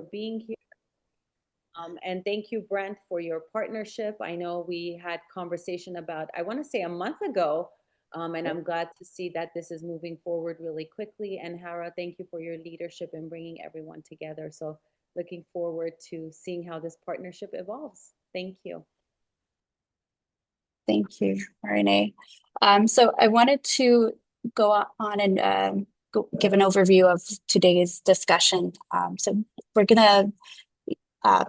for being here. And thank you, Brent, for your partnership. I know we had conversation about, I want to say a month ago, and I'm glad to see that this is moving forward really quickly. And Hara, thank you for your leadership in bringing everyone together. So looking forward to seeing how this partnership evolves. Thank you. Thank you, Renee. So I wanted to go on and give an overview of today's discussion. So we're going to uh,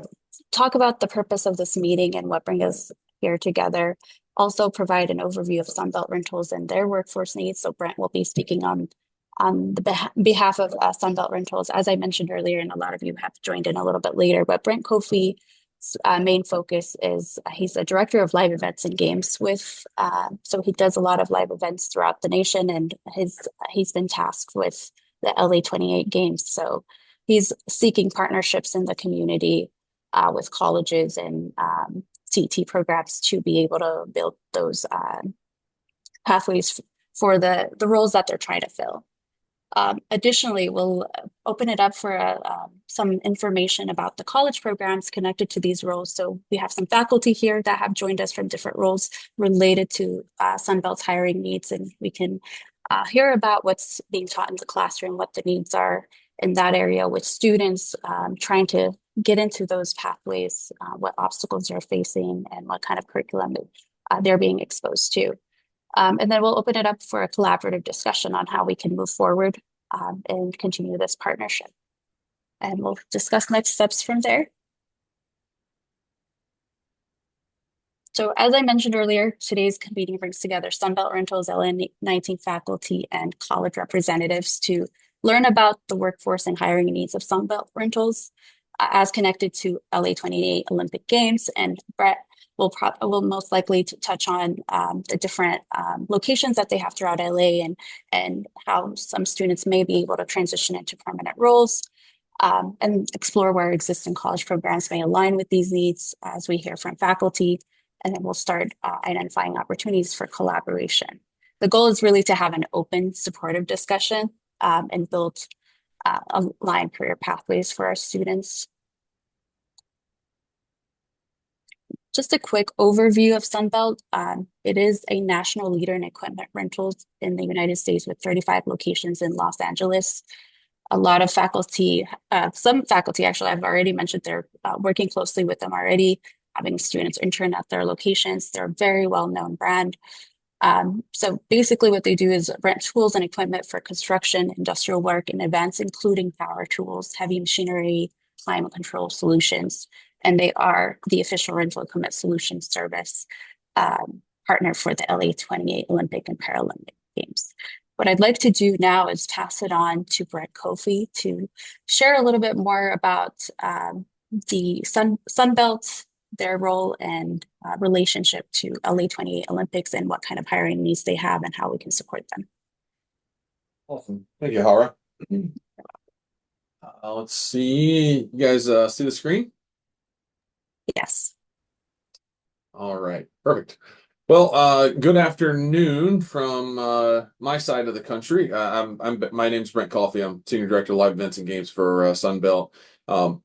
talk about the purpose of this meeting and what brings us here together. Also provide an overview of Sunbelt Rentals and their workforce needs. So Brent will be speaking on the behalf of Sunbelt Rentals. As I mentioned earlier, and a lot of you have joined in a little bit later, but Brent Kofi main focus is he's a director of live events and games so he does a lot of live events throughout the nation, and he's been tasked with the LA 28 games. So he's seeking partnerships in the community with colleges and CT programs to be able to build those pathways for the roles that they're trying to fill. Additionally, we'll open it up for some information about the college programs connected to these roles. So we have some faculty here that have joined us from different roles related to Sunbelt's hiring needs, and we can hear about what's being taught in the classroom, what the needs are in that area with students trying to get into those pathways, what obstacles they're facing, and what kind of curriculum they're being exposed to. And then we'll open it up for a collaborative discussion on how we can move forward and continue this partnership. And we'll discuss next steps from there. So as I mentioned earlier, today's meeting brings together Sunbelt Rentals LA19 faculty and college representatives to learn about the workforce and hiring needs of Sunbelt Rentals as connected to LA 28 Olympic Games. And Brett will most likely touch on the different locations that they have throughout LA and how some students may be able to transition into permanent roles and explore where existing college programs may align with these needs as we hear from faculty. And then we'll start identifying opportunities for collaboration. The goal is really to have an open, supportive discussion and build aligned career pathways for our students. Just a quick overview of Sunbelt. It is a national leader in equipment rentals in the United States with 35 locations in Los Angeles. A lot of faculty, some faculty actually, I've already mentioned they're working closely with them already, having students intern at their locations. They're a very well-known brand. So basically what they do is rent tools and equipment for construction, industrial work, and events, including power tools, heavy machinery, climate control solutions. And they are the official rental equipment solutions service partner for the LA 28 Olympic and Paralympic Games. What I'd like to do now is pass it on to Brett Kofi to share a little bit more about the Sunbelt, their role and relationship to LA 28 Olympics and what kind of hiring needs they have and how we can support them. Awesome. Thank you, Hara. Let's see. You guys see the screen? Yes. All right. Perfect. Well, good afternoon from my side of the country. My name's Brent Coffey. I'm Senior Director of Live Events and Games for Sunbelt.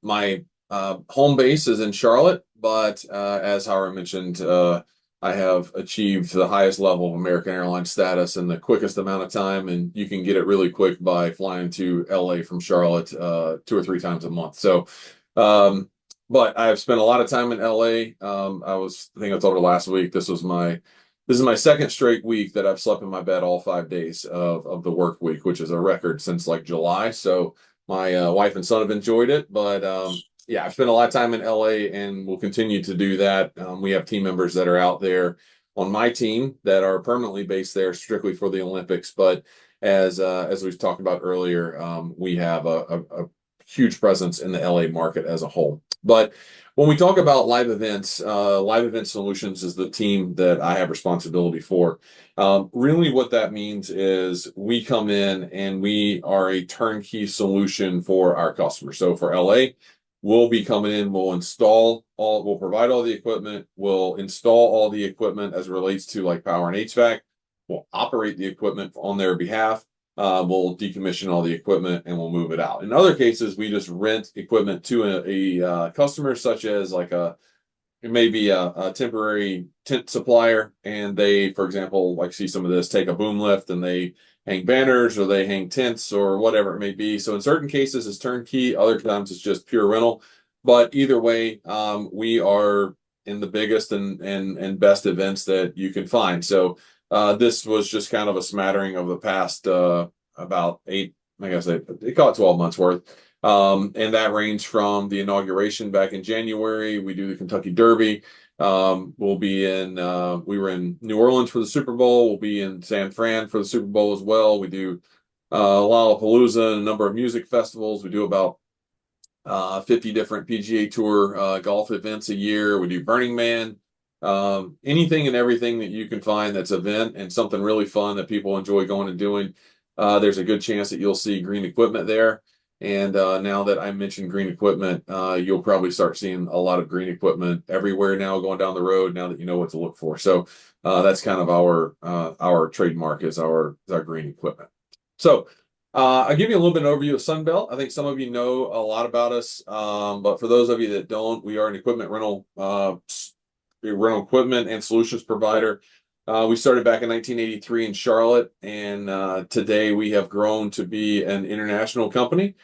My home base is in Charlotte, but as Howard mentioned, I have achieved the highest level of American Airlines status in the quickest amount of time, and you can get it really quick by flying to LA from Charlotte 2 or 3 times a month. So, but I've spent a lot of time in LA. I think I told her last week, this is my second straight week that I've slept in my bed all 5 days of the work week, which is a record since like July. So my wife and son have enjoyed it, but yeah, I've spent a lot of time in LA and will continue to do that. We have team members that are out there on my team that are permanently based there strictly for the Olympics. But as we've talked about earlier, we have a huge presence in the LA market as a whole. But when we talk about live event solutions is the team that I have responsibility for. Really what that means is we come in and we are a turnkey solution for our customers. So for LA, we'll be coming in, we'll provide all the equipment, we'll install all the equipment as it relates to like power and HVAC, we'll operate the equipment on their behalf, we'll decommission all the equipment and we'll move it out. In other cases, we just rent equipment to a customer, such as like it may be a temporary tent supplier, and they, for example, like see some of this, take a boom lift and they hang banners or they hang tents or whatever it may be. So in certain cases, it's turnkey. Other times, it's just pure rental. But either way, we are in the biggest and best events that you can find. So this was just kind of a smattering of the past about eight, I guess they call it 12 months worth. And that ranged from the inauguration back in January. We do the Kentucky Derby. We'll be we were in New Orleans for the Super Bowl. We'll be in San Fran for the Super Bowl as well. We do Lollapalooza and a number of music festivals. We do about 50 different PGA Tour golf events a year. We do Burning Man. Anything and everything that you can find that's event and something really fun that people enjoy going and doing. There's a good chance that you'll see green equipment there. And now that I mentioned green equipment, you'll probably start seeing a lot of green equipment everywhere now going down the road, now that you know what to look for. So that's kind of our trademark is our green equipment. So I'll give you a little bit of an overview of Sunbelt. I think some of you know a lot about us, but for those of you that don't, we are an equipment rental equipment and solutions provider. We started back in 1983 in Charlotte, and today we have grown to be an international company.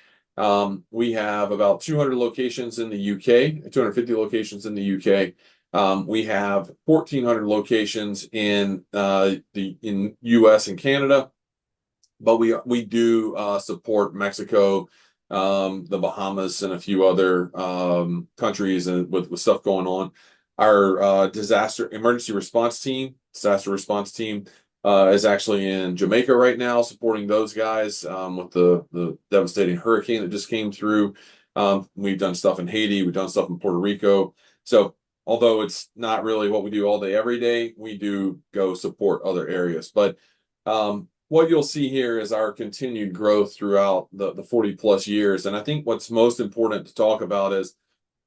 We have about 200 locations in the UK, 250 locations in the UK. We have 1,400 locations in in US and Canada, but we do support Mexico, the Bahamas, and a few other countries, and with stuff going on. Our disaster response team is actually in Jamaica right now, supporting those guys with the devastating hurricane that just came through. We've done stuff in Haiti, we've done stuff in Puerto Rico. So although it's not really what we do all day, every day, we do go support other areas. But what you'll see here is our continued growth throughout the 40 plus years. And I think what's most important to talk about is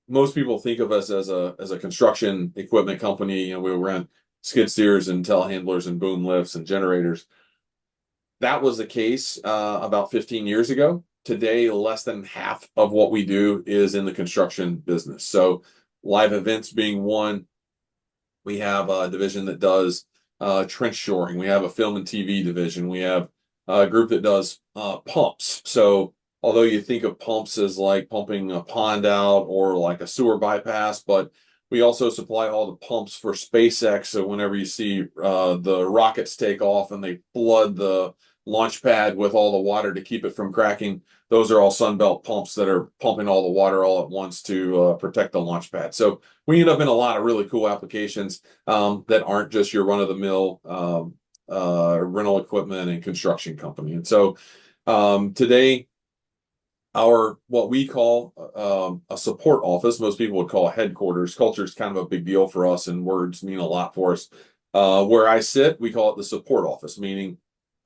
most people think of us as a construction equipment company. You know, we rent skid steers and telehandlers and boom lifts and generators. That was the case about 15 years ago. Today, less than half of what we do is in the construction business. So live events being one, we have a division that does trench shoring. We have a film and TV division. We have a group that does pumps. So although you think of pumps as like pumping a pond out or like a sewer bypass, but we also supply all the pumps for SpaceX. So whenever you see the rockets take off and they flood the launch pad with all the water to keep it from cracking, those are all Sunbelt pumps that are pumping all the water all at once to protect the launch pad. So we end up in a lot of really cool applications that aren't just your run-of-the-mill rental equipment and construction company. And so today, what we call a support office, most people would call a headquarters. Culture is kind of a big deal for us, and words mean a lot for us. Where I sit, we call it the support office, meaning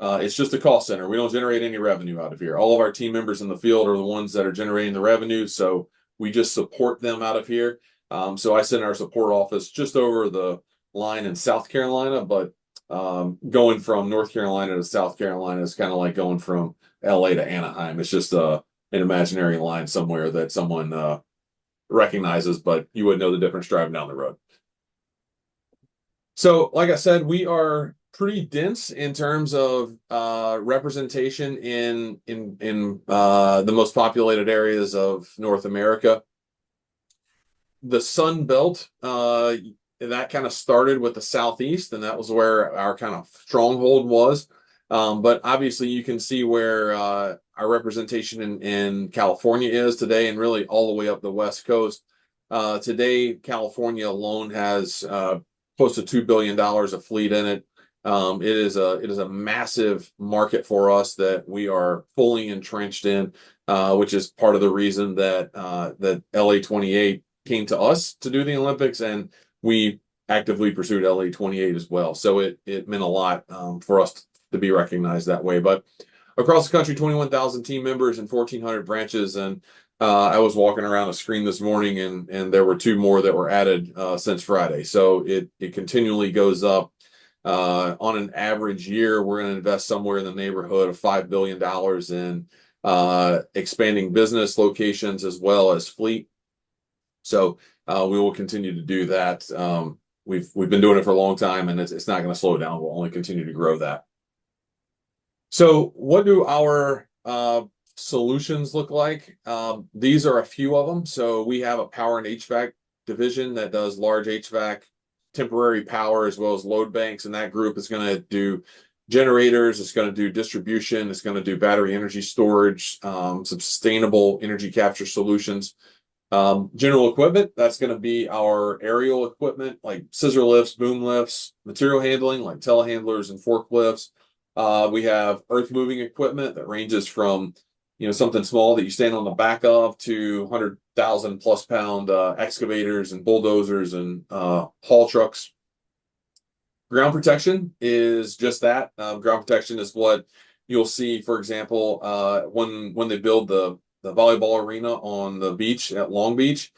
it's just a call center. We don't generate any revenue out of here. All of our team members in the field are the ones that are generating the revenue, so we just support them out of here. So I sit in our support office just over the line in South Carolina, but going from North Carolina to South Carolina is kind of like going from LA to Anaheim. It's just an imaginary line somewhere that someone recognizes, but you wouldn't know the difference driving down the road. So, like I said, we are pretty dense in terms of representation in the most populated areas of North America. The Sun Belt, that kind of started with the Southeast, and that was where our kind of stronghold was. But obviously, you can see where our representation in California is today, and really all the way up the West Coast. Today, California alone has close to $2 billion of fleet in it. It is a massive market for us that we are fully entrenched in, which is part of the reason that LA 28 came to us to do the Olympics, and we actively pursued LA 28 as well. So it meant a lot for us to be recognized that way. But across the country, 21,000 team members and 1,400 branches. And I was walking around a screen this morning, and there were two more that were added since Friday. So it continually goes up. On an average year, we're going to invest somewhere in the neighborhood of $5 billion in expanding business locations as well as fleet. So we will continue to do that. We've been doing it for a long time, and it's not going to slow down. We'll only continue to grow that. So what do our solutions look like? These are a few of them. So we have a power and HVAC division that does large HVAC, temporary power, as well as load banks. And that group is going to do generators. It's going to do distribution. It's going to do battery energy storage, sustainable energy capture solutions. General equipment, that's going to be our aerial equipment like scissor lifts, boom lifts, material handling like telehandlers and forklifts. We have earth moving equipment that ranges from, something small that you stand on the back of to 100,000 plus pound excavators and bulldozers and haul trucks. Ground protection is just that. Ground protection is what you'll see, for example, when they build the volleyball arena on the beach at Long Beach.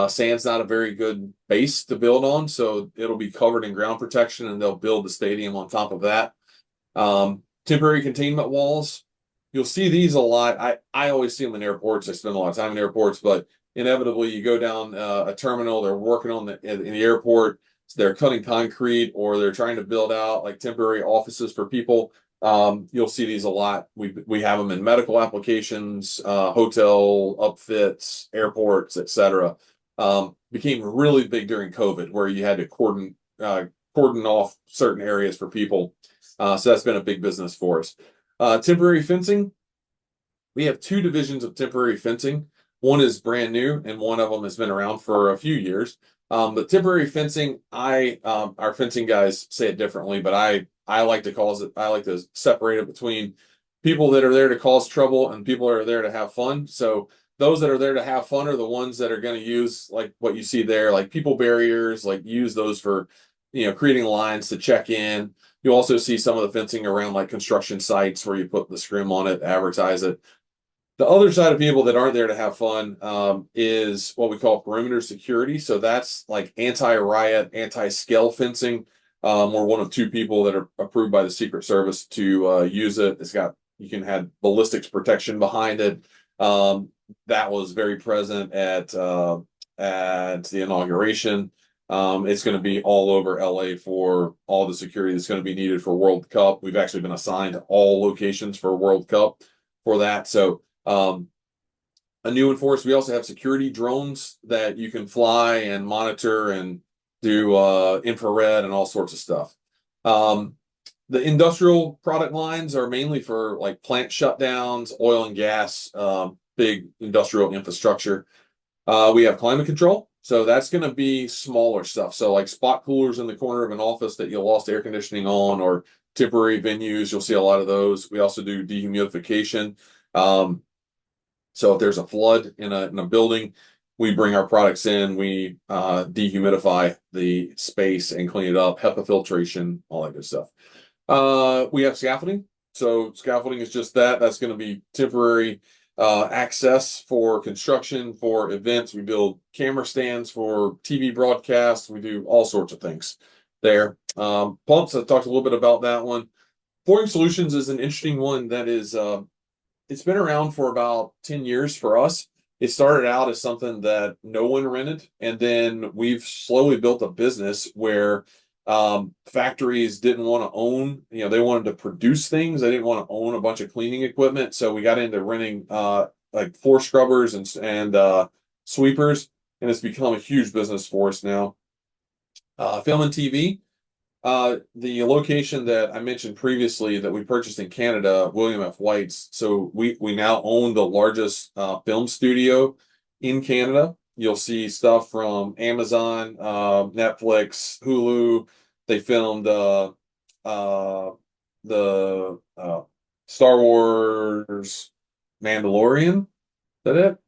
Sand's not a very good base to build on, so it'll be covered in ground protection, and they'll build the stadium on top of that. Temporary containment walls. You'll see these a lot. I always see them in airports. I spend a lot of time in airports, but inevitably you go down a terminal, they're working on in the airport, so they're cutting concrete, or they're trying to build out like temporary offices for people. You'll see these a lot. We have them in medical applications, hotel upfits, airports, etc. Became really big during COVID, where you had to cordon off certain areas for people. So that's been a big business for us. Temporary fencing. We have two divisions of temporary fencing. One is brand new, and one of them has been around for a few years. But temporary fencing, our fencing guys say it differently, but I like to separate it between people that are there to cause trouble and people that are there to have fun. So those that are there to have fun are the ones that are going to use, like what you see there, like people barriers, like use those for, creating lines to check in. You also see some of the fencing around like construction sites where you put the scrim on it, advertise it. The other side of people that aren't there to have fun is what we call perimeter security. So that's like anti-riot, anti-scale fencing. We're one of two people that are approved by the Secret Service to use it. You can have ballistics protection behind it. That was very present at the inauguration. It's going to be all over LA for all the security that's going to be needed for World Cup. We've actually been assigned all locations for World Cup for that. So a new one for us. We also have security drones that you can fly and monitor and do infrared and all sorts of stuff. The industrial product lines are mainly for like plant shutdowns, oil and gas, big industrial infrastructure. We have climate control. So that's going to be smaller stuff. So like spot coolers in the corner of an office that you lost air conditioning on, or temporary venues, you'll see a lot of those. We also do dehumidification. So if there's a flood in a building, we bring our products in, we dehumidify the space and clean it up, HEPA filtration, all that good stuff. We have scaffolding. So scaffolding is just that. That's going to be temporary access for construction, for events. We build camera stands for TV broadcasts. We do all sorts of things there. Pumps, I talked a little bit about that one. Flooring Solutions is an interesting one that is, it's been around for about 10 years for us. It started out as something that no one rented, and then we've slowly built a business where factories didn't want to own, they wanted to produce things. They didn't want to own a bunch of cleaning equipment. So we got into renting like floor scrubbers and sweepers, and it's become a huge business for us now. Film and TV. The location that I mentioned previously that we purchased in Canada, William F. White's. So we now own the largest film studio in Canada. You'll see stuff from Amazon, Netflix, Hulu. They filmed the Star Wars Mandalorian. Is that it?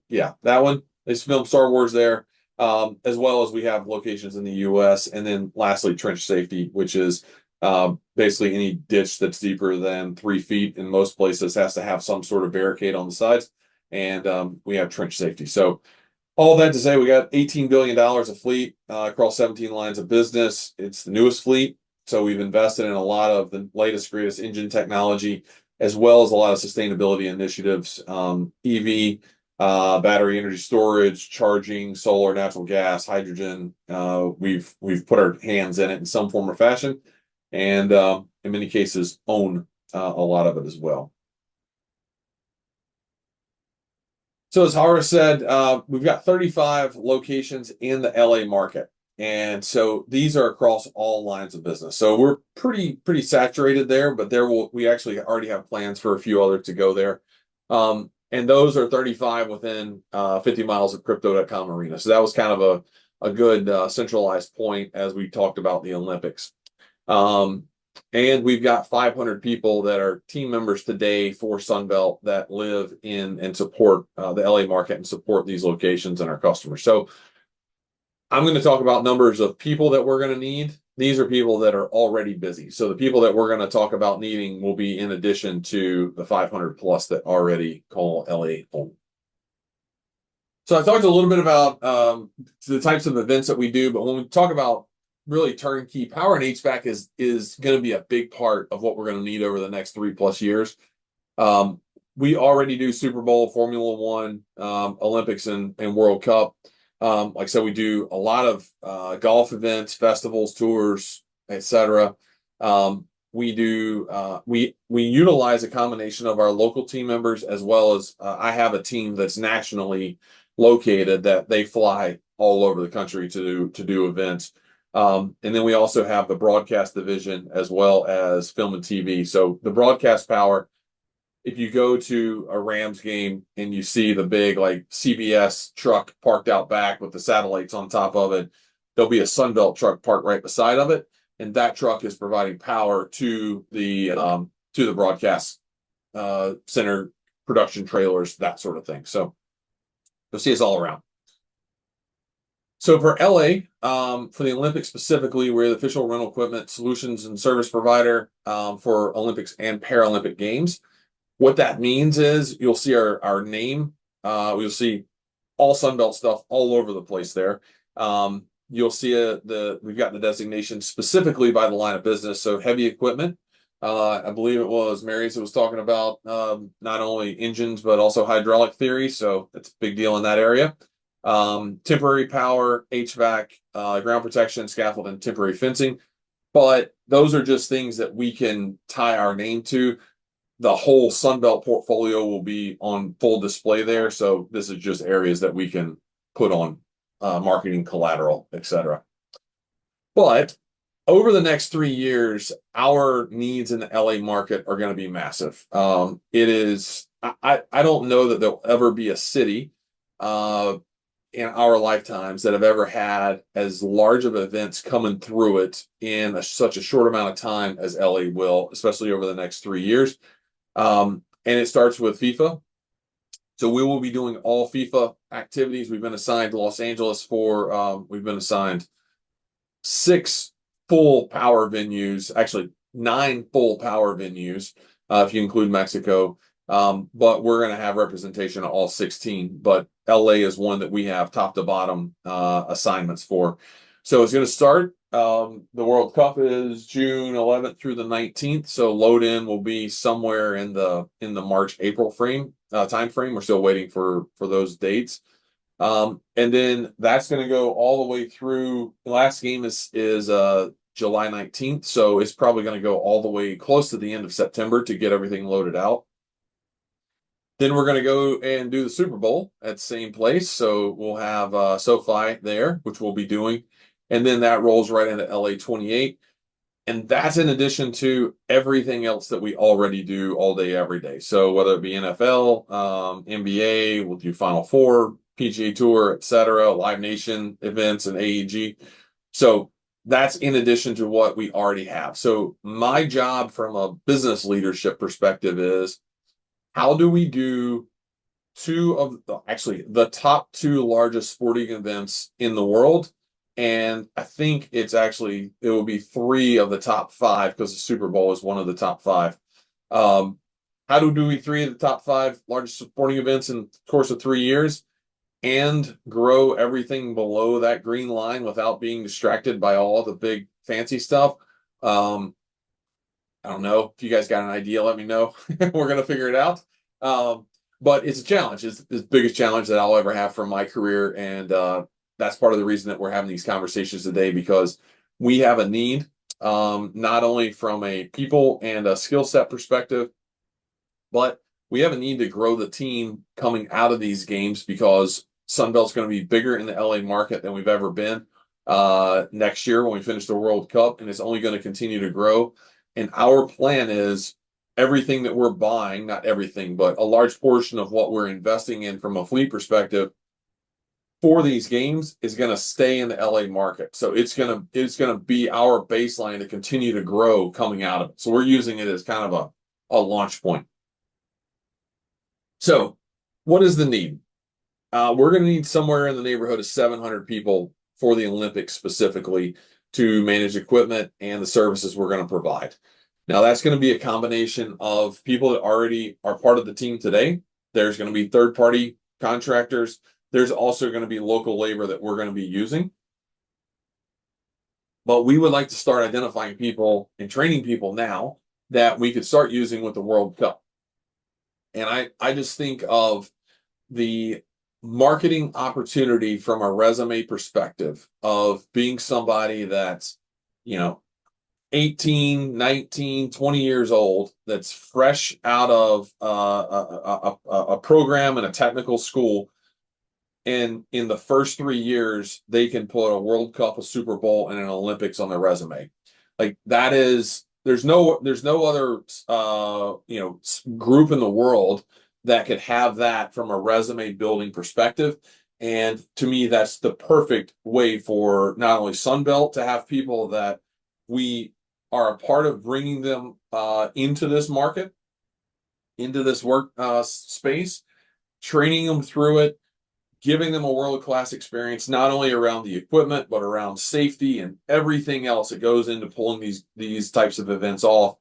Yeah, that one. They filmed Star Wars there. As well as we have locations in the U.S. And then lastly, trench safety, which is basically any ditch that's deeper than 3 feet in most places has to have some sort of barricade on the sides. And we have trench safety. So all that to say, we got $18 billion of fleet across 17 lines of business. It's the newest fleet. So we've invested in a lot of the latest, greatest engine technology, as well as a lot of sustainability initiatives, EV, battery energy storage, charging, solar, natural gas, hydrogen. We've put our hands in it in some form or fashion, and in many cases own a lot of it as well. So as Hara said, we've got 35 locations in the LA market. And so these are across all lines of business. So we're pretty saturated there, but we actually already have plans for a few others to go there. And those are 35 within 50 miles of Crypto.com Arena. So that was kind of a good centralized point as we talked about the Olympics. And we've got 500 people that are team members today for Sunbelt that live in and support the LA market and support these locations and our customers. So I'm going to talk about numbers of people that we're going to need. These are people that are already busy. So the people that we're going to talk about needing will be in addition to the 500 plus that already call LA home. So I talked a little bit about the types of events that we do, but when we talk about really turnkey, power and HVAC is going to be a big part of what we're going to need over the next 3+ years. We already do Super Bowl, Formula One, Olympics, and World Cup. Like I said, we do a lot of golf events, festivals, tours, etc. We utilize a combination of our local team members as well as I have a team that's nationally located that they fly all over the country to do events. And then we also have the broadcast division as well as film and TV. So the broadcast power, if you go to a Rams game and you see the big like CBS truck parked out back with the satellites on top of it, there'll be a Sunbelt truck parked right beside of it, and that truck is providing power to the broadcast center, production trailers, that sort of thing. So you'll see us all around. So for LA, for the Olympics specifically, we're the official rental equipment solutions and service provider for Olympics and Paralympic Games. What that means is you'll see our name. You'll see all Sunbelt stuff all over the place there. You'll see we've got the designation specifically by the line of business. So heavy equipment. I believe it was Mary's that was talking about not only engines, but also hydraulic theory. So it's a big deal in that area. Temporary power, HVAC, ground protection, scaffold, and temporary fencing. But those are just things that we can tie our name to. The whole Sunbelt portfolio will be on full display there. So this is just areas that we can put on marketing collateral, etc. But over the next 3 years, our needs in the LA market are going to be massive. I don't know that there'll ever be a city in our lifetimes that have ever had as large of events coming through it in such a short amount of time as LA will, especially over the next 3 years. And it starts with FIFA. So we will be doing all FIFA activities. We've been assigned Los Angeles we've been assigned 6 full power venues, actually 9 full power venues, if you include Mexico. But we're going to have representation of all 16. But LA is one that we have top to bottom assignments for. So it's going to start. The World Cup is June 11th through the 19th. So load in will be somewhere in the March-April time frame. We're still waiting for those dates. And then that's going to go all the way through. The last game is July 19th. So it's probably going to go all the way close to the end of September to get everything loaded out. Then we're going to go and do the Super Bowl at the same place. So we'll have SoFi there, which we'll be doing. And then that rolls right into LA 28. And that's in addition to everything else that we already do all day, every day. So whether it be NFL, NBA, we'll do Final Four, PGA Tour, etc., Live Nation events, and AEG. So that's in addition to what we already have. So my job from a business leadership perspective is, how do we do the top 2 largest sporting events in the world? And I think it will be 3 of the top 5 because the Super Bowl is one of the top 5. How do we do 3 of the top 5 largest sporting events in the course of 3 years and grow everything below that green line without being distracted by all the big fancy stuff? I don't know if you guys got an idea, let me know. We're gonna figure it out. Um, but it's a challenge. It's the biggest challenge that I'll ever have from my career, and that's part of the reason that we're having these conversations today, because we have a need, not only from a people and a skill set perspective, but we have a need to grow the team coming out of these games, because Sunbelt's going to be bigger in the LA market than we've ever been next year when we finish the World Cup, and it's only going to continue to grow. And our plan is everything that we're buying, not everything, but a large portion of what we're investing in from a fleet perspective for these games is going to stay in the LA market. So it's going to be our baseline to continue to grow coming out of it. So we're using it as kind of a launch point. So, what is the need? We're going to need somewhere in the neighborhood of 700 people for the Olympics specifically to manage equipment and the services we're going to provide. Now, that's going to be a combination of people that already are part of the team today. There's going to be third-party contractors. There's also going to be local labor that we're going to be using. But we would like to start identifying people and training people now that we could start using with the World Cup. And I just think of the marketing opportunity from a resume perspective of being somebody that's, you know, 18, 19, 20 years old, that's fresh out of a program in a technical school. And in the first 3 years, they can put a World Cup, a Super Bowl, and an Olympics on their resume. Like that is, there's no other group in the world that could have that from a resume building perspective. And to me, that's the perfect way for not only Sunbelt to have people that we are a part of bringing them into this market, into this work space, training them through it, giving them a world-class experience, not only around the equipment, but around safety and everything else that goes into pulling these types of events off,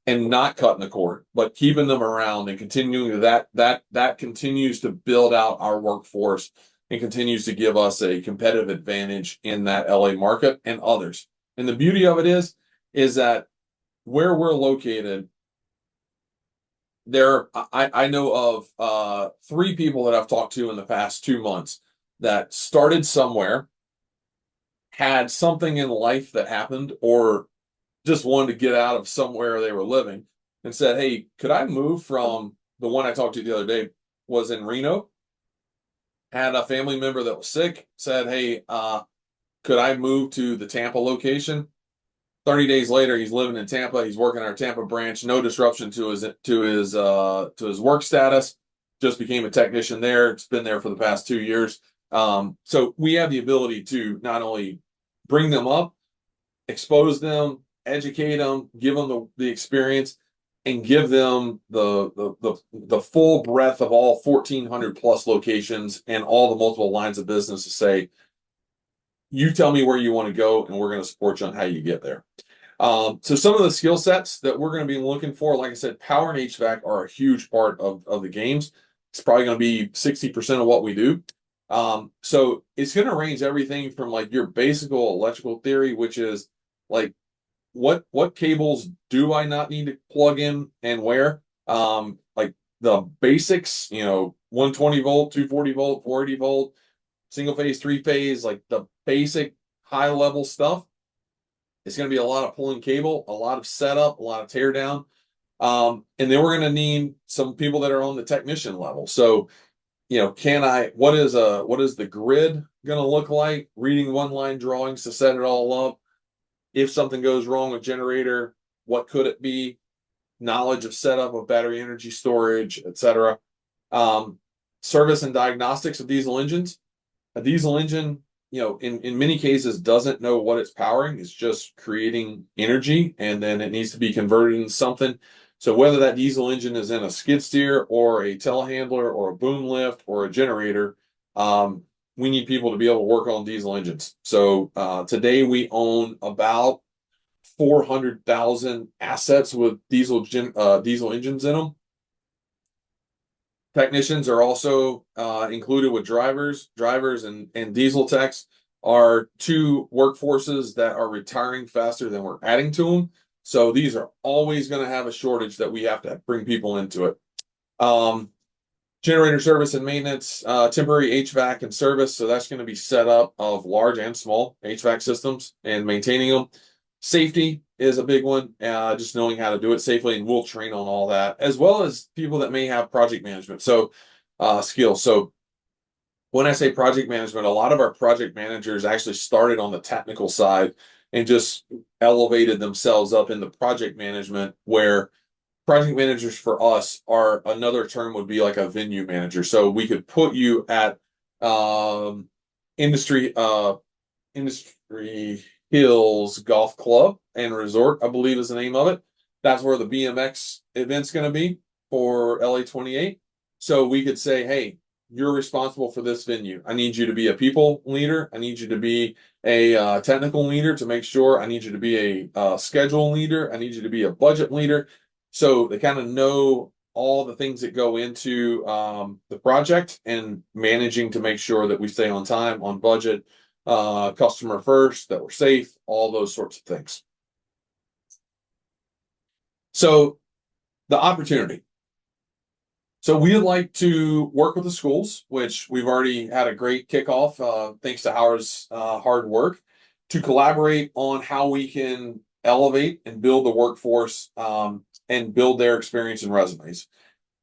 and not cutting the cord, but keeping them around and continuing that continues to build out our workforce and continues to give us a competitive advantage in that LA market and others. And the beauty of it is that where we're located, I know of 3 people that I've talked to in the past 2 months that started somewhere, had something in life that happened, or just wanted to get out of somewhere they were living, and said, "Hey, could I move from," the one I talked to the other day was in Reno, had a family member that was sick, said, "Hey, could I move to the Tampa location?" 30 days later, he's living in Tampa. He's working our Tampa branch. No disruption to his work status. Just became a technician there. It's been there for the past 2 years. So we have the ability to not only bring them up, expose them, educate them, give them the experience, and give them the full breadth of all 1,400 plus locations and all the multiple lines of business to say, you tell me where you want to go, and we're going to support you on how you get there. So some of the skill sets that we're going to be looking for, like I said, power and HVAC are a huge part of the games. It's probably going to be 60% of what we do. So it's going to range everything from like your basic electrical theory, which is like, what cables do I not need to plug in and where? Like the basics, 120 volt, 240 volt, 480 volt, single phase, 3 phase, like the basic high level stuff. It's going to be a lot of pulling cable, a lot of setup, a lot of tear down. And then we're going to need some people that are on the technician level. So, what is the grid going to look like? Reading one line drawings to set it all up. If something goes wrong with generator, what could it be? Knowledge of setup of battery energy storage, etc. Service and diagnostics of diesel engines. A diesel engine, in many cases doesn't know what it's powering. It's just creating energy, and then it needs to be converted into something. So whether that diesel engine is in a skid steer or a telehandler or a boom lift or a generator, we need people to be able to work on diesel engines. So today we own about 400,000 assets with diesel engines in them. Technicians are also included with drivers and diesel techs. are two workforces that are retiring faster than we're adding to them. So these are always going to have a shortage that we have to bring people into it. Generator service and maintenance, temporary HVAC and service. So that's going to be set up of large and small HVAC systems and maintaining them. Safety is a big one, just knowing how to do it safely, and we'll train on all that, as well as people that may have project management skills. So when I say project management, a lot of our project managers actually started on the technical side and just elevated themselves up into project management, where project managers for us are, another term would be like a venue manager. So we could put you at um, industry Industry Hills Golf Club and Resort, I believe is the name of it. That's where the BMX event's going to be for LA 28. So we could say, hey, you're responsible for this venue. I need you to be a people leader. I need you to be a technical leader to make sure. I need you to be a schedule leader. I need you to be a budget leader. So they kind of know all the things that go into the project and managing to make sure that we stay on time, on budget, customer first, that we're safe, all those sorts of things. So the opportunity. So we would like to work with the schools, which we've already had a great kickoff, thanks to Howard's hard work, to collaborate on how we can elevate and build the workforce and build their experience and resumes.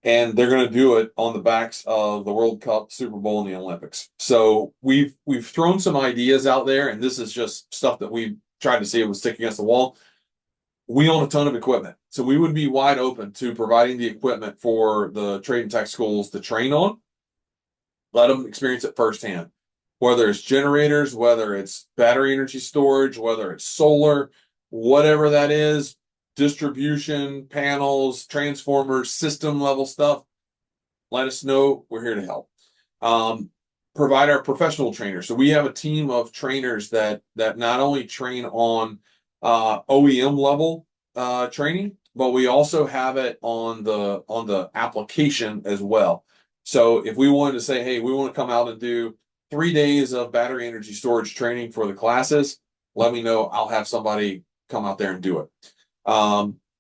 And they're going to do it on the backs of the World Cup, Super Bowl, and the Olympics. So we've thrown some ideas out there, and this is just stuff that we tried to see it was stick against the wall. We own a ton of equipment, so we would be wide open to providing the equipment for the trade and tech schools to train on. Let them experience it firsthand, whether it's generators, whether it's battery energy storage, whether it's solar, whatever that is, distribution, panels, transformers, system level stuff. Let us know. We're here to help. Provide our professional trainers. So we have a team of trainers that not only train on OEM level training, but we also have it on the application as well. So if we wanted to say, hey, we want to come out and do 3 days of battery energy storage training for the classes, let me know. I'll have somebody come out there and do it.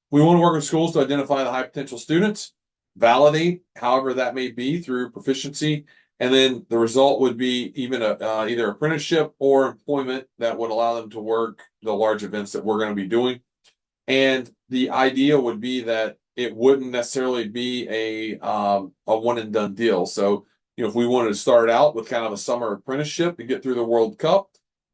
We want to work with schools to identify the high potential students, validate, however that may be, through proficiency, and then the result would be even either apprenticeship or employment that would allow them to work the large events that we're going to be doing. And the idea would be that it wouldn't necessarily be a one and done deal. So, if we wanted to start out with kind of a summer apprenticeship to get through the World Cup,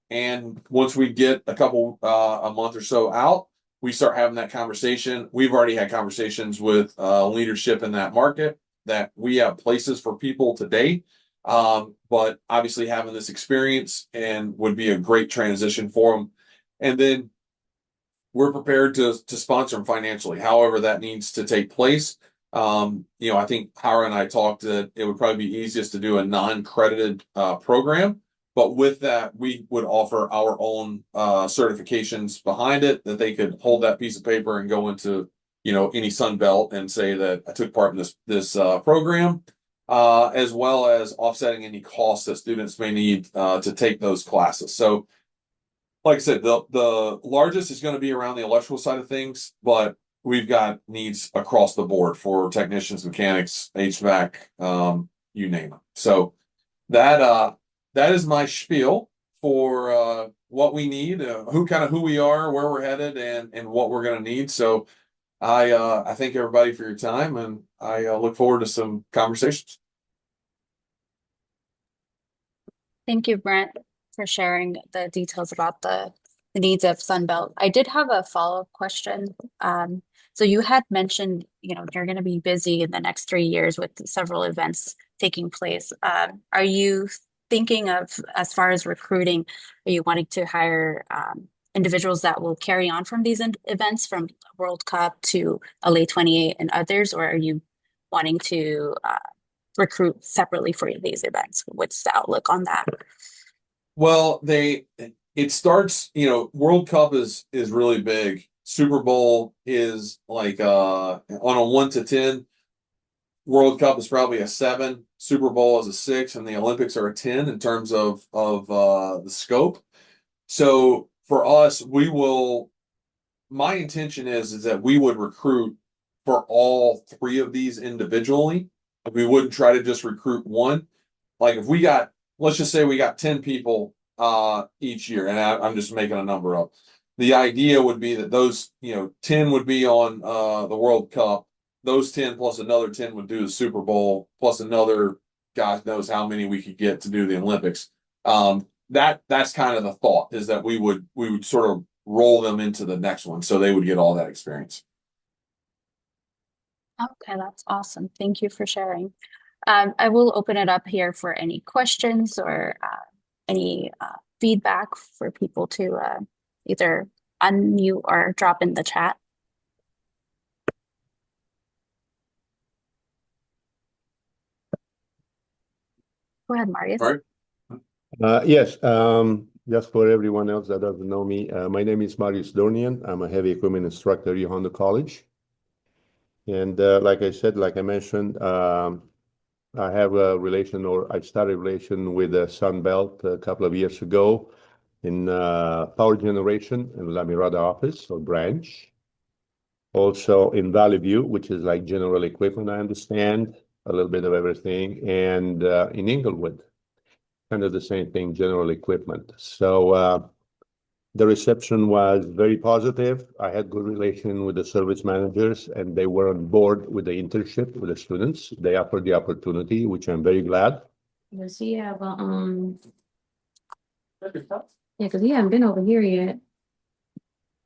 and once we get a month or so out, we start having that conversation. We've already had conversations with leadership in that market that we have places for people today. But obviously having this experience and would be a great transition for them. And then we're prepared to sponsor them financially, however that needs to take place. I think Howard and I talked that it would probably be easiest to do a non-credited program. But with that, we would offer our own certifications behind it that they could hold that piece of paper and go into, any Sunbelt and say that I took part in this program, as well as offsetting any costs that students may need to take those classes. So, like I said, the largest is going to be around the electrical side of things, but we've got needs across the board for technicians, mechanics, HVAC, you name it. So that is my spiel for what we need, who we are, where we're headed, and what we're going to need. So I thank everybody for your time, and I look forward to some conversations. Thank you, Brent, for sharing the details about the needs of Sunbelt. I did have a follow-up question. So you had mentioned, you're going to be busy in the next 3 years with several events taking place. Are you thinking of, as far as recruiting, are you wanting to hire individuals that will carry on from these events, from World Cup to LA 28 and others, or are you wanting to recruit separately for these events? What's the outlook on that? Well, it starts, World Cup is really big. Super Bowl is like on a 1 to 10. World Cup is probably a 7, Super Bowl is a 6, and the Olympics are a 10 in terms of the scope. So for us, we will. My intention is that we would recruit for all 3 of these individually. We wouldn't try to just recruit one. Like if we got, let's just say we got 10 people each year, and I'm just making a number up. The idea would be that those 10 would be on the World Cup. Those 10 plus another 10 would do the Super Bowl, plus another God knows how many we could get to do the Olympics. That's kind of the thought, is that we would sort of roll them into the next one so they would get all that experience. Okay, that's awesome. Thank you for sharing. I will open it up here for any questions or any feedback for people to either unmute or drop in the chat. Go ahead, Marius. All right. Yes, just for everyone else that doesn't know me, my name is Marius Dornian. I'm a heavy equipment instructor at Honda College. And like I mentioned, I have a relation, or I started a relation with Sunbelt a couple of years ago in power generation in La Mirada office or branch. Also in Valley View, which is like general equipment, I understand, a little bit of everything. And in Inglewood, kind of the same thing, general equipment. So the reception was very positive. I had good relation with the service managers, and they were on board with the internship with the students. They offered the opportunity, which I'm very glad. Does he have a, yeah, because he hasn't been over here yet.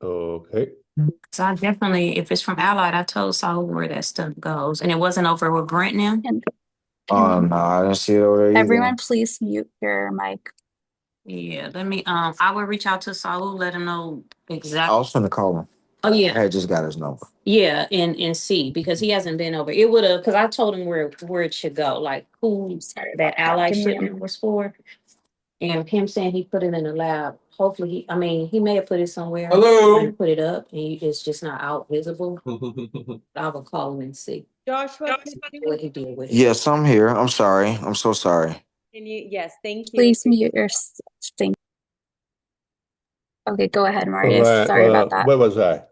Okay. So I definitely, if it's from Allied, I told Saul where that stuff goes. And it wasn't over with Brent now? And No, I didn't see it over there either. everyone, please mute your mic. Yeah, let me, I will reach out to Saul, let him know I exactly. was finna call him. Oh, I yeah, had just got his number. yeah, and see, because he hasn't been over. It would have, because I told him where it should go, like who Sorry that about that. Allied Give me a shipment was for. And him saying he put it in the lab. Hopefully, he may have put it somewhere. Hello. And put it up, and it's just not out visible. I will call him and see Joshua, what he did with it. Yes, I'm here. I'm sorry. I'm so sorry. yes, thank you. Please mute your thing. Okay, go ahead, All Marius. right. Sorry about that. Where was I?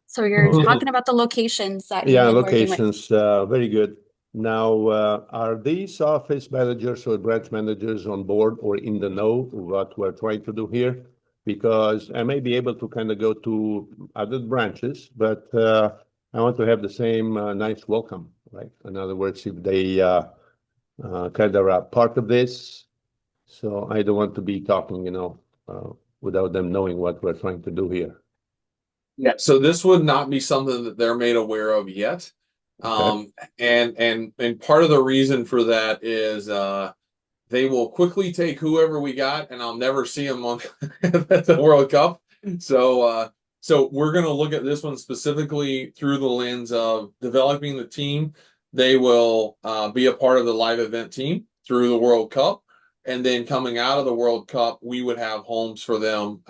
So you're talking about the locations that Yeah, you've been working with. locations, very good. Now, are these office managers or branch managers on board or in the know what we're trying to do here? Because I may be able to kind of go to other branches, but I want to have the same nice welcome, right? In other words, if they kind of are part of this, so I don't want to be talking, without them knowing what we're trying to do here. Yeah, so this would not be something that they're made aware of yet. Okay. And part of the reason for that is they will quickly take whoever we got, and I'll never see them on at the World Cup. So we're going to look at this one specifically through the lens of developing the team. They will be a part of the live event team through the World Cup. And then coming out of the World Cup, we would have homes for them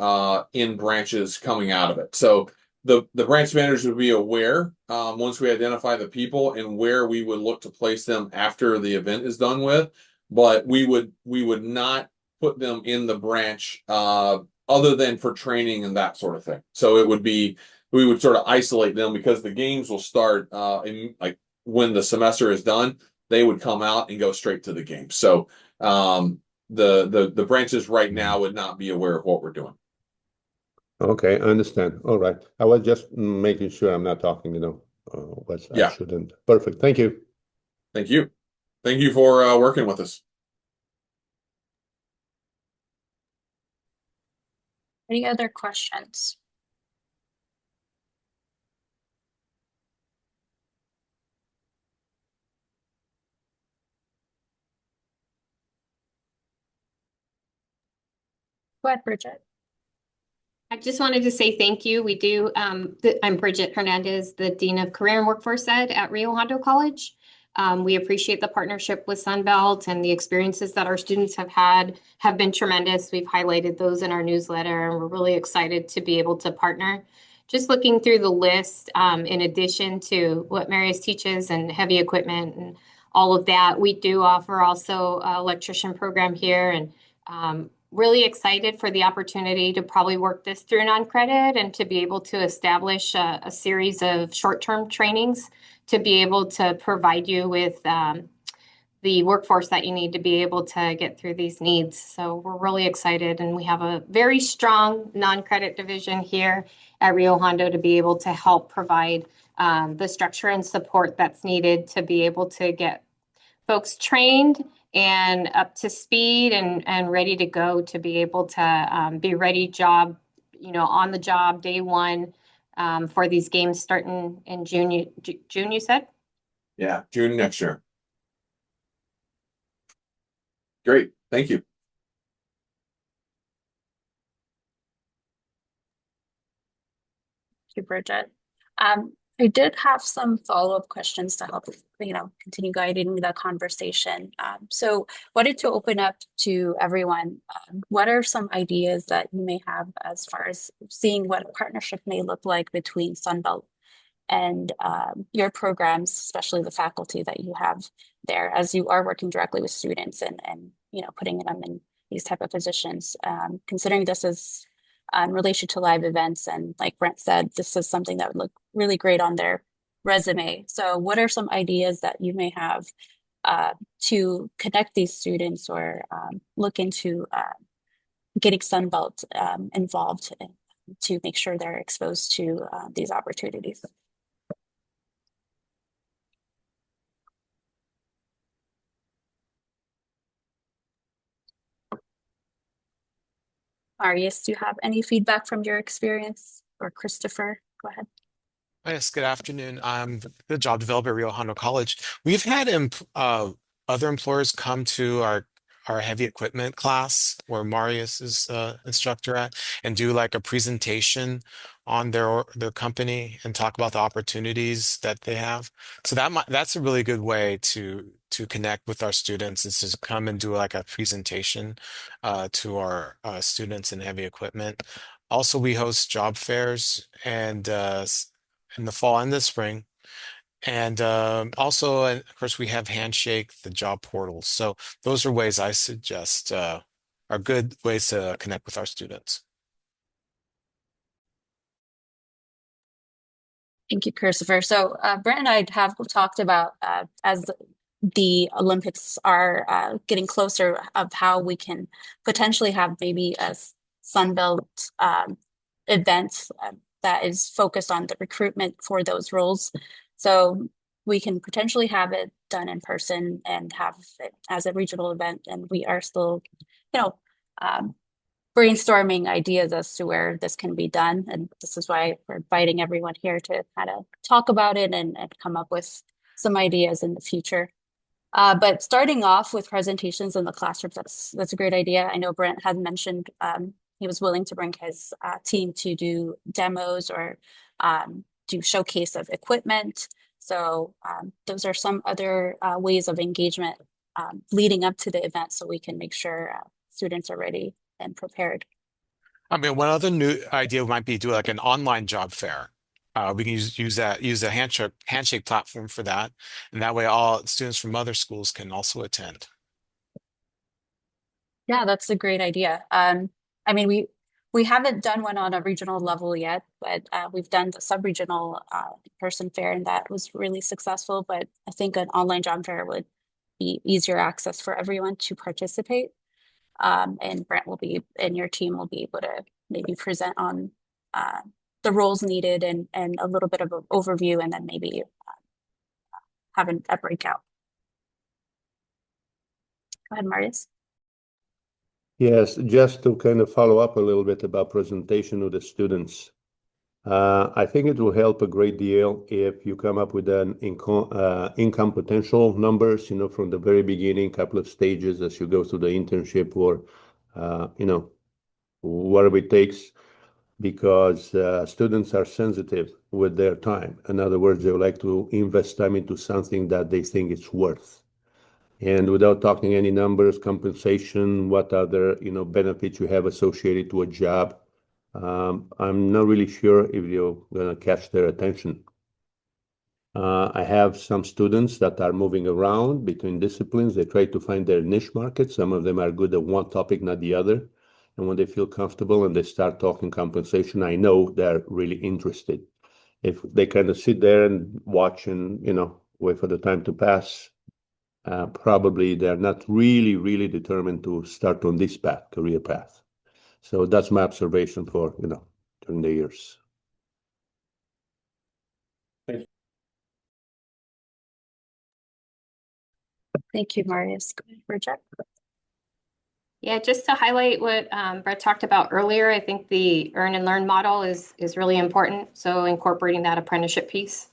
in branches coming out of it. So the branch managers would be aware once we identify the people and where we would look to place them after the event is done with. But we would not put them in the branch other than for training and that sort of thing. So it would be, we would sort of isolate them because the games will start in like when the semester is done, they would come out and go straight to the game. So the branches right now would not be aware of what we're doing. Okay, I understand. All right. I was just making sure I'm not talking, what I Yeah. shouldn't. Perfect. Thank you. Thank you. Thank you for working with us. Any other questions? Go ahead, Bridget. I just wanted to say thank you. We do, I'm Bridget Hernandez, the Dean of Career and Workforce Ed at Rio Hondo College. We appreciate the partnership with Sunbelt, and the experiences that our students have had have been tremendous. We've highlighted those in our newsletter, and we're really excited to be able to partner. just looking through the list, in addition to what Marius teaches and heavy equipment and all of that, we do offer also an electrician program here, and really excited for the opportunity to probably work this through non-credit and to be able to establish a series of short-term trainings to be able to provide you with the workforce that you need to be able to get through these needs. So we're really excited, and we have a very strong non-credit division here at Rio Hondo to be able to help provide the structure and support that's needed to be able to get folks trained and up to speed and ready to go to be able to be ready on the job day one for these games starting in June. June, you said? Yeah, June next year. Great, thank you. Thank you, Bridget. I did have some follow-up questions to help, continue guiding the conversation. So wanted to open up to everyone. What are some ideas that you may have as far as seeing what a partnership may look like between Sunbelt and your programs, especially the faculty that you have there, as you are working directly with students and putting them in these type of positions. Considering this is in relation to live events, and like Brent said, this is something that would look really great on their resume. So what are some ideas that you may have to connect these students or look into getting Sunbelt involved to make sure they're exposed to these opportunities? Marius, do you have any feedback from your experience? Or Christopher, go ahead. Yes, good afternoon. I'm the job developer at Rio Hondo College. We've had other employers come to our heavy equipment class where Marius is instructor at, and do like a presentation on their company and talk about the opportunities that they have. So that's a really good way to connect with our students, is to come and do like a presentation to our students in heavy equipment. Also, we host job fairs and in the fall and the spring. And also, and of course, we have Handshake, the job portals. So those are ways I suggest are good ways to connect with our students. Thank you, Christopher. So Brent and I have talked about as the Olympics are getting closer, of how we can potentially have maybe a Sunbelt event that is focused on the recruitment for those roles. So we can potentially have it done in person and have it as a regional event. And we are still, brainstorming ideas as to where this can be done. And this is why we're inviting everyone here to kind of talk about it and come up with some ideas in the future. But starting off with presentations in the classroom, that's a great idea. I know Brent had mentioned he was willing to bring his team to do demos or do showcase of equipment. So those are some other ways of engagement leading up to the event, so we can make sure students are ready and prepared. I mean, one other new idea might be do like an online job fair. We can use a handshake platform for that, and that way all students from other schools can also attend. Yeah, that's a great idea. I mean, we haven't done one on a regional level yet, but we've done the sub-regional person fair, and that was really successful. But I think an online job fair would be easier access for everyone to participate. And Brent and your team will be able to maybe present on the roles needed and a little bit of an overview, and then maybe have a breakout. Go ahead, Marius. Yes, just to kind of follow up a little bit about presentation of the students. I think it will help a great deal if you come up with an income potential numbers, from the very beginning, couple of stages as you go through the internship or, whatever it takes, because students are sensitive with their time. In other words, they would like to invest time into something that they think it's worth. And without talking any numbers, compensation, what other, benefits you have associated to a job, I'm not really sure if you're gonna catch their attention. I have some students that are moving around between disciplines. They try to find their niche market. Some of them are good at one topic, not the other. And when they feel comfortable and they start talking compensation, I know they're really interested. If they kind of sit there and watch and, wait for the time to pass, probably they're not really, really determined to start on this path, career path. So that's my observation for, during the years. Thank you, Marius. Go ahead, Bridget. Yeah, just to highlight what Brett talked about earlier, I think the earn and learn model is really important. So incorporating that apprenticeship piece,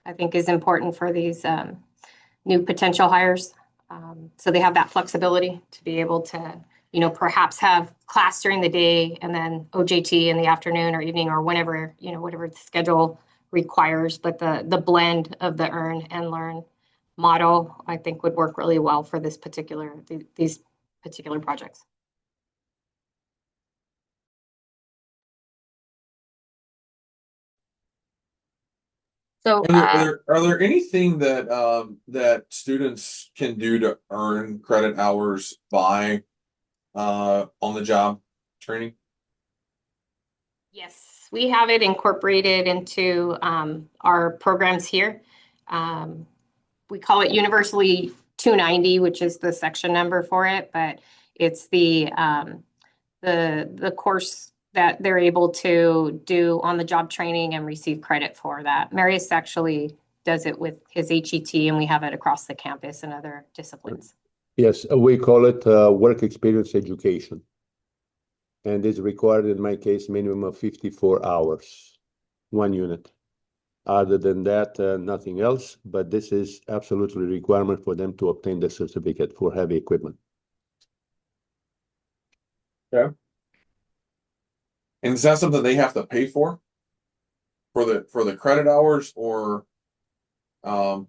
I think, is important for these new potential hires. So they have that flexibility to be able to, perhaps have class during the day and then OJT in the afternoon or evening or whenever, whatever the schedule requires. But the blend of the earn and learn model, I think, would work really well for these particular projects. So, Are there anything that students can do to earn credit hours by on the job training? Yes, we have it incorporated into our programs here. We call it Universally 290, which is the section number for it, but it's the course that they're able to do on the job training and receive credit for that. Marius actually does it with his HET, and we have it across the campus and other disciplines. Yes, we call it work experience education. And it's required, in my case, minimum of 54 hours, 1 unit. Other than that, nothing else, but this is absolutely a requirement for them to obtain the certificate for heavy equipment. Okay. And is that something they have to pay for the credit hours, or I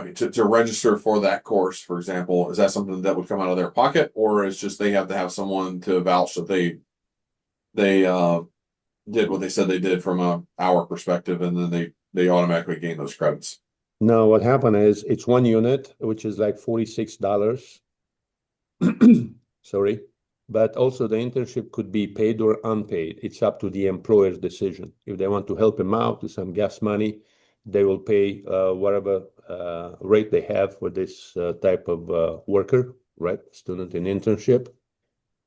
mean, to register for that course, for example, is that something that would come out of their pocket, or is just they have to have someone to vouch that they did what they said they did from a hour perspective, and then they automatically gain those credits? Now, what happened is it's 1 unit, which is like $46. Sorry. But also the internship could be paid or unpaid. It's up to the employer's decision. If they want to help them out with some gas money, they will pay whatever rate they have for this type of worker, right? Student in internship.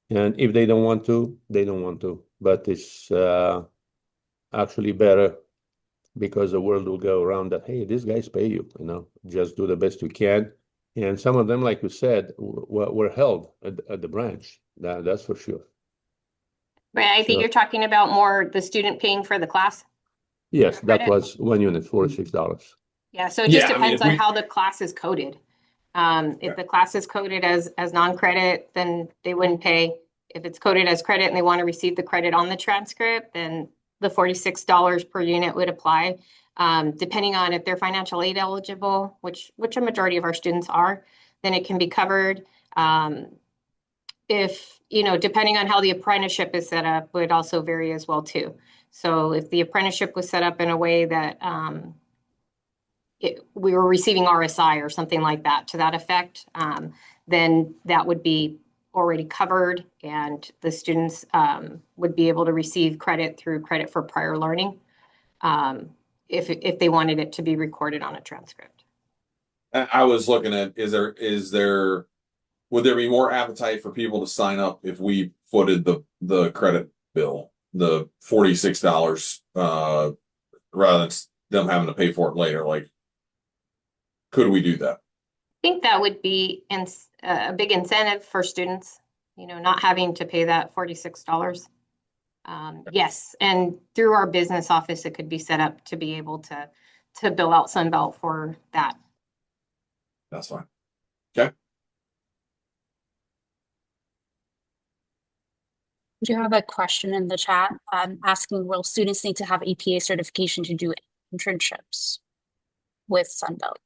And if they don't want to, they don't want to. But it's actually better, because the world will go around that, hey, these guys pay you, just do the best you can. And some of them, like you said, were held at the branch. That's for sure. But I think So, you're talking about more the student paying for the class. yes, that Credit? was 1 unit, $46. Yeah, so it just Yeah, I mean, depends on how the class is coded. If the class is coded as non-credit, then they wouldn't pay. If it's coded as credit and they want to receive the credit on the transcript, then the $46 per unit would apply. Depending on if they're financial aid eligible, which a majority of our students are, then it can be covered. If, depending on how the apprenticeship is set up, would also vary as well too. So if the apprenticeship was set up in a way that we were receiving RSI or something like that to that effect, then that would be already covered, and the students would be able to receive credit through credit for prior learning if they wanted it to be recorded on a transcript. I was looking at, would there be more appetite for people to sign up if we footed the credit bill, the $46, rather than them having to pay for it later? Like, could we do that? I think that would be a big incentive for students, not having to pay that $46. Yes, and through our business office, it could be set up to be able to bill out Sunbelt for that. That's fine. Okay. Do you have a question in the chat asking, will students need to have EPA certification to do internships with Sunbelt?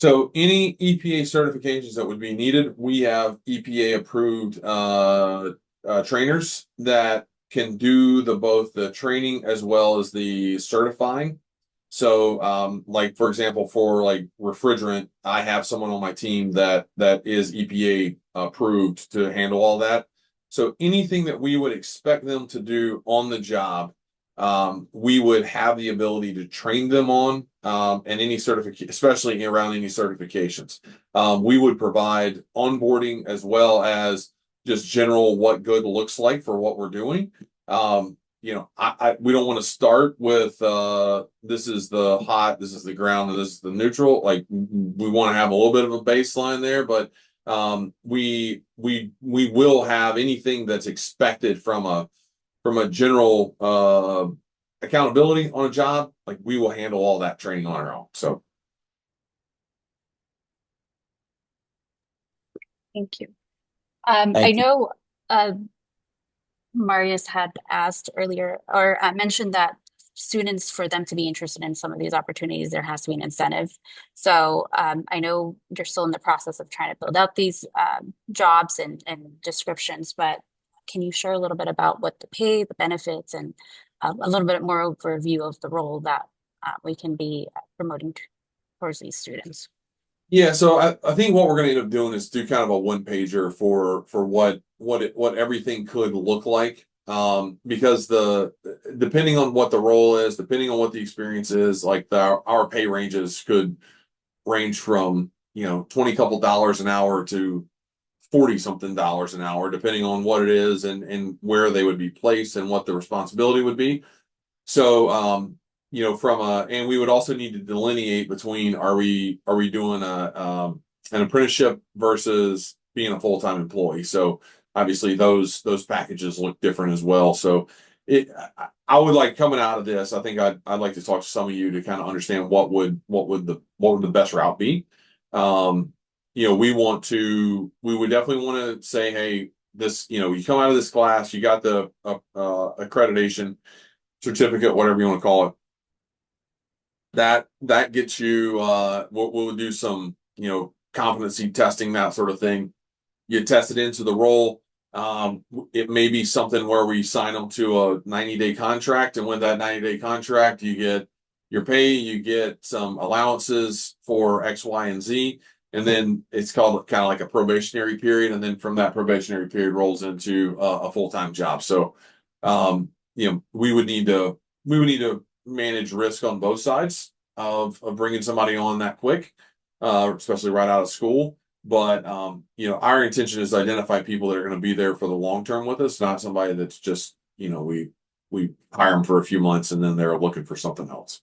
So any EPA certifications that would be needed, we have EPA approved trainers that can do both the training as well as the certifying. So, like for example, for like refrigerant, I have someone on my team that is EPA approved to handle all that. So anything that we would expect them to do on the job, we would have the ability to train them on, and any certification, especially around any certifications. We would provide onboarding as well as just general what good looks like for what we're doing. We don't want to start with this is the hot, this is the ground, and this is the neutral. Like we want to have a little bit of a baseline there, but we will have anything that's expected from a general accountability on a job. Like we will handle all that training on our own. So Thank you. Thank I you. know Marius had asked earlier or mentioned that students, for them to be interested in some of these opportunities, there has to be an incentive. So I know you're still in the process of trying to build out these jobs and descriptions, but can you share a little bit about what the pay, the benefits, and a little bit more overview of the role that we can be promoting towards these students? yeah, so I think what we're going to end up doing is do kind of a one pager for what everything could look like. Because depending on what the role is, depending on what the experience is, like our pay ranges could range from 20 couple dollars an hour to 40 something dollars an hour, depending on what it is and where they would be placed and what the responsibility would be. So, and we would also need to delineate between are we doing an apprenticeship versus being a full-time employee. So obviously those packages look different as well. So I would like coming out of this, I think I'd like to talk to some of you to kind of understand what would the best route be. We would definitely want to say, hey, this, you come out of this class, you got the accreditation certificate, whatever you want to call it. That gets you. We'll do some, competency testing, that sort of thing. You test it into the role. It may be something where we sign them to a 90-day contract, and with that 90-day contract, you get your pay, you get some allowances for X, Y, and Z, and then it's called kind of like a probationary period, and then from that probationary period rolls into a full-time job. So, we would need to manage risk on both sides of bringing somebody on that quick, especially right out of school. But our intention is to identify people that are going to be there for the long term with us, not somebody that's just we hire them for a few months and then they're looking for something else.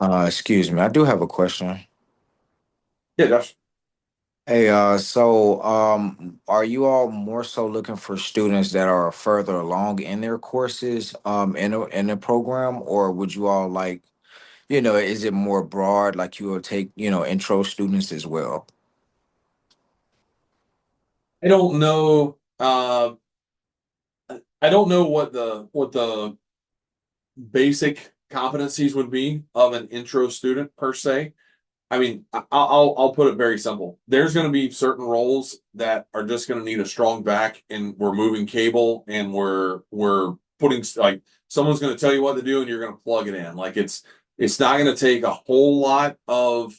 Excuse me, I do have a question. Yeah, Josh. Hey, are you all more so looking for students that are further along in their courses, in the program, or would you all like, is it more broad, like you will take, intro students as well? I don't know. I don't know what the basic competencies would be of an intro student per se. I mean, I'll put it very simple. There's going to be certain roles that are just going to need a strong back, and we're moving cable, and we're putting, like, someone's going to tell you what to do, and you're going to plug it in. Like it's not going to take a whole lot of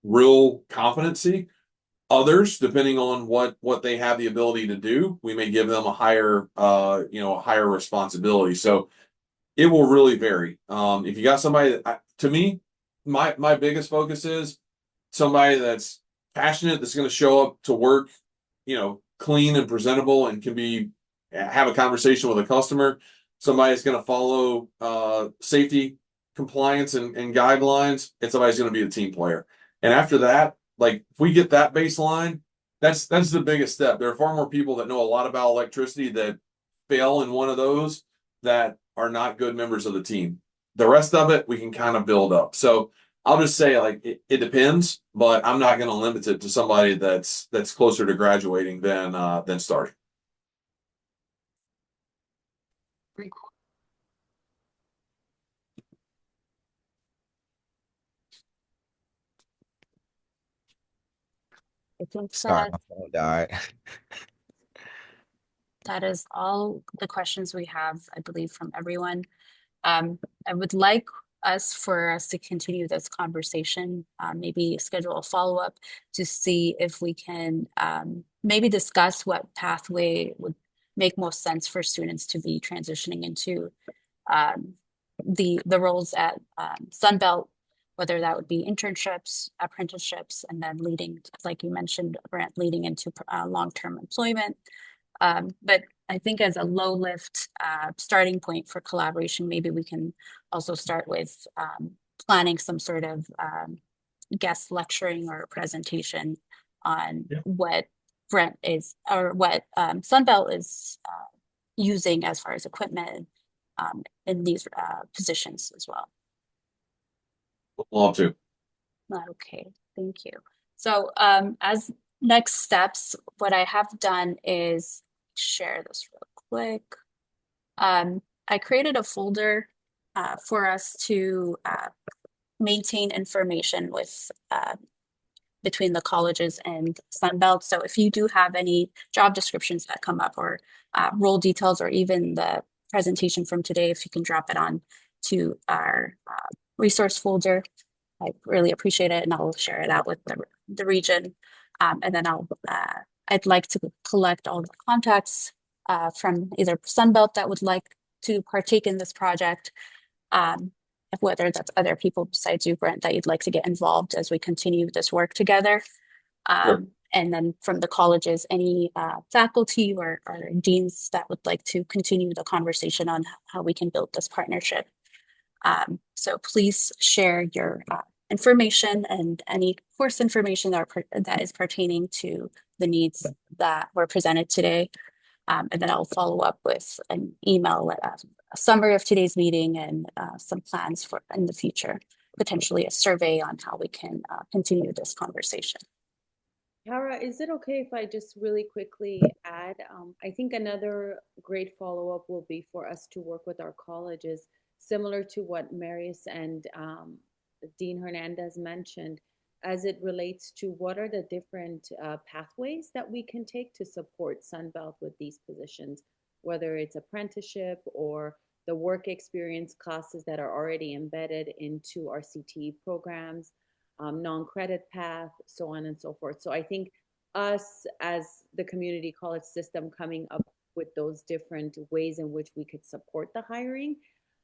real competency. Others, depending on what they have the ability to do, we may give them a higher responsibility. So it will really vary. If you got somebody to me, my biggest focus is somebody that's passionate, that's going to show up to work, clean and presentable, and can have a conversation with a customer. Somebody that's going to follow safety, compliance, and guidelines, and somebody's going to be a team player. And after that, like if we get that baseline, that's the biggest step. There are far more people that know a lot about electricity that fail in one of those that are not good members of the team. The rest of it we can kind of build up. So I'll just say, like, it depends, but I'm not going to limit it to somebody that's closer to graduating than starting. I think Sorry, that my phone died. that is all the questions we have, I believe, from everyone. I would like for us to continue this conversation, maybe schedule a follow-up to see if we can maybe discuss what pathway would make most sense for students to be transitioning into the roles at Sunbelt, whether that would be internships, apprenticeships, and then leading, like you mentioned, Brent, leading into long-term employment. But I think as a low lift starting point for collaboration, maybe we can also start with planning some sort of guest lecturing or presentation on what Brent is, or what Sunbelt is using as far as equipment in these positions as well. Love to. Okay, thank you. So as next steps, what I have done is share this real quick. I created a folder for us to maintain information with between the colleges and Sunbelt. So if you do have any job descriptions that come up, or role details, or even the presentation from today, if you can drop it on to our resource folder, I really appreciate it, and I'll share it out with the region. And then I'd like to collect all the contacts from either Sunbelt that would like to partake in this project, whether that's other people besides you, Brent, that you'd like to get involved as we continue this work together. Sure. And then from the colleges, any faculty or deans that would like to continue the conversation on how we can build this partnership. So please share your information and any course information that is pertaining to the needs that were presented today. And then I'll follow up with an email, a summary of today's meeting, and some plans for in the future, potentially a survey on how we can continue this conversation. Tara, is it okay if I just really quickly add? I think another great follow-up will be for us to work with our colleges, similar to what Marius and Dean Hernandez mentioned, as it relates to what are the different pathways that we can take to support Sunbelt with these positions, whether it's apprenticeship or the work experience classes that are already embedded into our CTE programs, non-credit path, so on and so forth. So I think us as the community college system coming up with those different ways in which we could support the hiring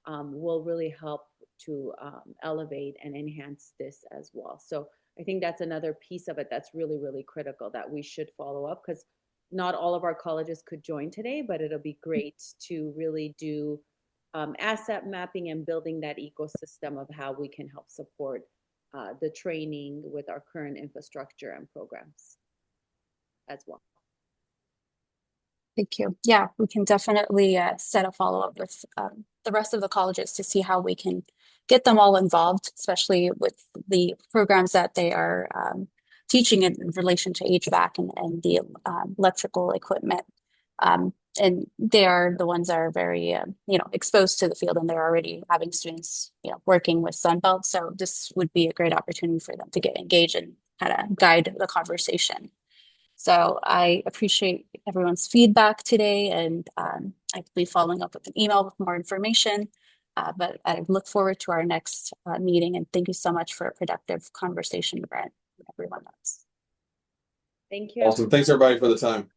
will really help to elevate and enhance this as well. So I think that's another piece of it that's really, really critical that we should follow up, because not all of our colleges could join today, but it'll be great to really do asset mapping and building that ecosystem of how we can help support the training with our current infrastructure and programs as well. Thank you. Yeah, we can definitely set a follow-up with the rest of the colleges to see how we can get them all involved, especially with the programs that they are teaching in relation to HVAC and the electrical equipment. And they are the ones that are very, exposed to the field, and they're already having students, working with Sunbelt. So this would be a great opportunity for them to get engaged and kind of guide the conversation. So I appreciate everyone's feedback today, and I'll be following up with an email with more information. But I look forward to our next meeting, and thank you so much for a productive conversation, Brent, and everyone else. Thank you. Awesome. Thanks everybody for the time.